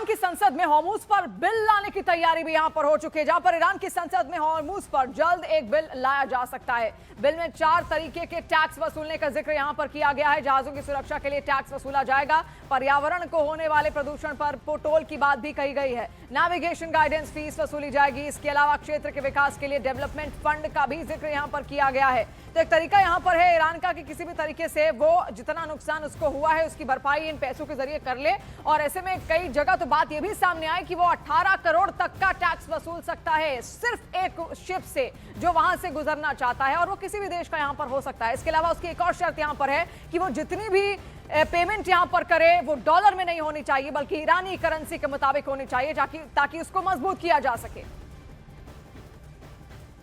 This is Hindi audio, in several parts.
की संसद में हॉर्मूज पर बिल लाने की तैयारी भी यहां पर हो चुकी है, जहां पर ईरान की संसद में हॉर्मूज पर जल्द एक बिल लाया जा सकता है। बिल में 4 तरीके के टैक्स वसूलने का जिक्र यहां पर किया गया है। जहाजों की सुरक्षा के लिए टैक्स वसूला जाएगा। पर्यावरण को होने वाले प्रदूषण पर टोल की बात भी कही गई है। नेविगेशन गाइडेंस फीस वसूली जाएगी। इसके अलावा क्षेत्र के विकास के लिए डेवलपमेंट फंड का भी जिक्र यहां पर किया गया है। तो एक तरीका यहां पर है ईरान का कि किसी भी तरीके से वो जितना नुकसान उसको हुआ है उसकी भरपाई इन पैसों के जरिए कर ले। और ऐसे में कई जगह तो बात यह भी सामने आई कि वो 18 करोड़ तक का टैक्स वसूल सकता है सिर्फ एक शिप से जो वहां से गुजरना चाहता है, और वो किसी भी देश का यहां पर हो सकता है। इसके अलावा उसकी एक और शर्त यहां पर है कि वो जितनी भी पेमेंट यहां पर करे वो डॉलर में नहीं होनी चाहिए बल्कि ईरानी करेंसी के मुताबिक होनी चाहिए ताकि उसको मजबूत किया जा सके।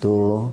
2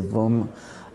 3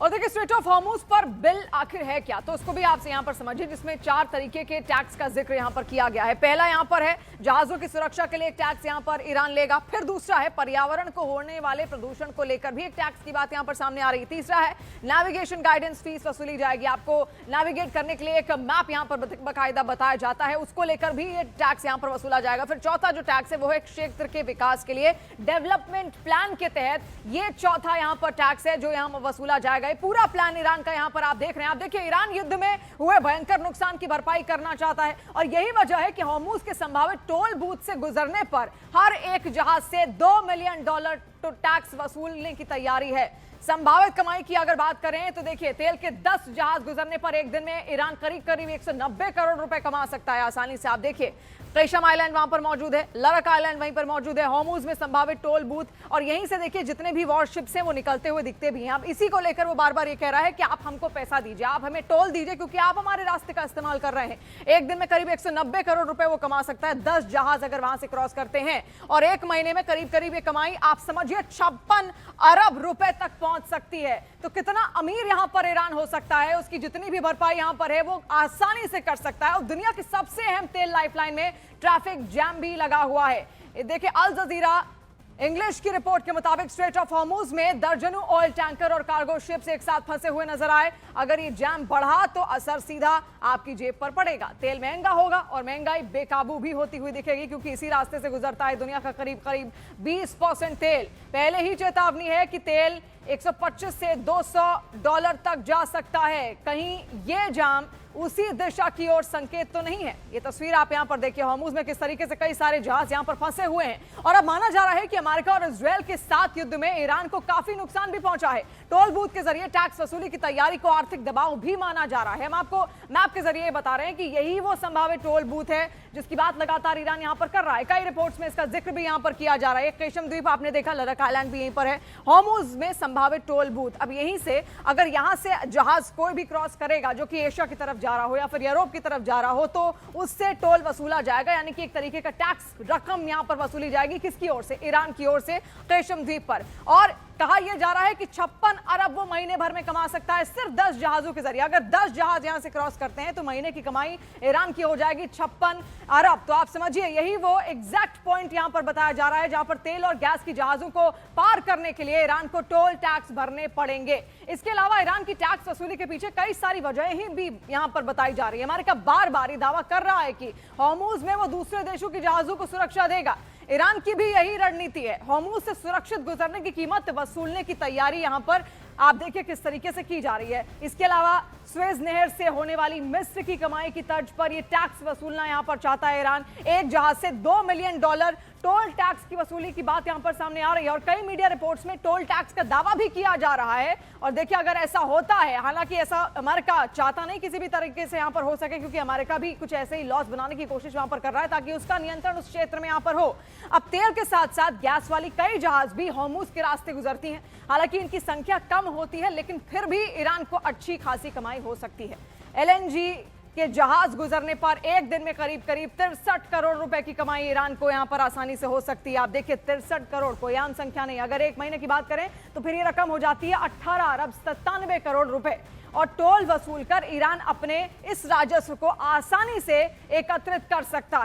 और देखिए स्ट्रेट ऑफ हॉर्मूज पर बिल आखिर है क्या, तो उसको भी आपसे यहां पर समझिए, जिसमें 4 तरीके के टैक्स का जिक्र यहां पर किया गया है। पहला यहां पर है जहाजों की सुरक्षा के लिए एक टैक्स यहां पर ईरान लेगा। फिर दूसरा है पर्यावरण को होने वाले प्रदूषण को लेकर भी एक टैक्स की बात यहां पर सामने आ रही है। तीसरा है नेविगेशन गाइडेंस फीस वसूली जाएगी। आपको नेविगेट करने के लिए एक मैप यहां पर बाकायदा बताया जाता है, उसको लेकर भी ये टैक्स यहां पर वसूला जाएगा। फिर चौथा जो टैक्स है वो है क्षेत्र के विकास के लिए डेवलपमेंट प्लान के तहत ये चौथा यहां पर टैक्स है जो यहां वसूला जाएगा। ये पूरा प्लान ईरान का यहां पर आप देख रहे हैं। आप देखिए ईरान युद्ध में हुए भयंकर नुकसान की भरपाई करना चाहता है, और यही वजह है कि हॉर्मूज के संभावित टोल बूथ से गुजरने पर हर एक जहाज से $2 मिलियन टैक्स वसूलने की तैयारी है। संभावित कमाई की अगर बात करें तो देखिए तेल के 10 जहाज गुजरने पर एक दिन में ईरान करीब 190 करोड़ रुपए कमा सकता है आसानी से। आप देखिए कैशम आइलैंड वहां पर मौजूद है, लरक आइलैंड वहीं पर मौजूद है, हॉर्मूज में संभावित टोल बूथ, और यहीं से देखिए जितने भी वॉरशिप्स हैं वो निकलते हुए दिखते भी हैं। अब इसी को लेकर वो बार बार ये कह रहा है कि आप हमको पैसा दीजिए, आप हमें टोल दीजिए, क्योंकि आप हमारे रास्ते का इस्तेमाल कर रहे हैं। एक दिन में करीब 190 करोड़ रुपए वो कमा सकता है 10 जहाज अगर वहां से क्रॉस करते हैं, और एक महीने में करीब ये कमाई आप समझिए 56 अरब रुपए तक पहुंच सकती है। तो कितना अमीर यहां पर ईरान हो सकता है, उसकी जितनी भी भरपाई यहां पर है वो आसानी से कर सकता है। और दुनिया की सबसे अहम तेल लाइफलाइन में ट्रैफिक जैम भी लगा हुआ है। देखिए अल जजीरा इंग्लिश की रिपोर्ट के मुताबिक स्ट्रेट ऑफ हॉर्मूज में दर्जनों ऑयल टैंकर और कार्गो शिप्स एक साथ फंसे हुए नजर आए। अगर ये जैम बढ़ा तो असर सीधा आपकी जेब पर पड़ेगा। तेल महंगा होगा और महंगाई बेकाबू भी होती हुई दिखेगी, क्योंकि इसी रास्ते से गुजरता है दुनिया का करीब 20% तेल। पहले ही चेतावनी है कि तेल 125 से $200 तक जा सकता है। कहीं ये जाम उसी दिशा की ओर संकेत तो नहीं है। ये तस्वीर आप यहां पर देखिए हॉर्मूज में किस तरीके से कई सारे जहाज यहां पर फंसे हुए हैं, और अब माना जा रहा है कि अमेरिका और इजरायल के साथ युद्ध में ईरान को काफी नुकसान भी पहुंचा है। टोल बूथ के जरिए टैक्स वसूली की तैयारी को आर्थिक दबाव भी माना जा रहा है। हम आपको मैप के जरिए बता रहे हैं कि यही वो संभावित टोल बूथ है जिसकी बात लगातार ईरान यहां पर कर रहा है। कई रिपोर्ट्स में इसका जिक्र भी यहां पर किया जा रहा है। कैशम द्वीप आपने देखा, लरक आइलैंड भी यहीं पर है, हॉर्मूज में संभावित टोल बूथ। अब यहीं से अगर यहां से जहाज कोई भी क्रॉस करेगा जो कि एशिया की तरफ जा रहा हो या फिर यूरोप की तरफ जा रहा हो, तो उससे टोल वसूला जाएगा, यानी कि एक तरीके का टैक्स रकम यहां पर वसूली जाएगी। किसकी ओर से? ईरान की ओर से कैशम द्वीप पर। और कहा यह जा रहा है कि 56 अरब वो महीने भर में कमा सकता है सिर्फ 10 जहाजों के जरिए। अगर 10 जहाज यहां से क्रॉस करते हैं तो महीने की कमाई ईरान की हो जाएगी 56 अरब। तो आप समझिए यही वो एग्जैक्ट पॉइंट यहां पर बताया जा रहा है जहां पर तेल और गैस की जहाजों को पार करने के लिए ईरान को टोल टैक्स भरने पड़ेंगे। इसके अलावा ईरान की टैक्स वसूली के पीछे कई सारी वजहें भी यहां पर बताई जा रही है। अमेरिका बार बार ये दावा कर रहा है कि हॉर्मूज में वो दूसरे देशों की जहाजों को सुरक्षा देगा। ईरान की भी यही रणनीति है। हॉर्मूज से सुरक्षित गुजरने की कीमत वसूलने की तैयारी यहां पर आप देखिए किस तरीके से की जा रही है। इसके अलावा स्वेज नहर से होने वाली मिस्र की कमाई की तर्ज पर यह टैक्स वसूलना यहां पर चाहता है ईरान। एक जहाज से $2 मिलियन टोल टैक्स की वसूली की बात यहां पर सामने आ रही है, और कई मीडिया रिपोर्ट्स में टोल टैक्स का दावा भी किया जा रहा है। और देखिए अगर ऐसा होता है, हालांकि ऐसा अमेरिका चाहता नहीं किसी भी तरीके से यहां पर हो सके, क्योंकि अमेरिका भी कुछ ऐसे ही लॉस बनाने की कोशिश वहां पर कर रहा है ताकि उसका नियंत्रण उस क्षेत्र में यहां पर हो। अब तेल के साथ साथ गैस वाली कई जहाज भी हॉर्मूज के रास्ते गुजरती हैं। हालांकि इनकी संख्या कम होती है, लेकिन फिर भी ईरान को अच्छी खासी कमाई हो सकती है। LNG कि जहाज गुजरने पर एक दिन में करीब करीब 63 करोड़ रुपए की कमाई ईरान को यहां पर आसानी से हो सकती है। आप देखिए 63 करोड़ कोई आम संख्या नहीं। अगर एक महीने की बात करें तो फिर ये रकम हो जाती है 18 अरब 97 करोड़ रुपए। और टोल वसूल कर ईरान अपने इस राजस्व को आसानी से एकत्रित कर सकता है।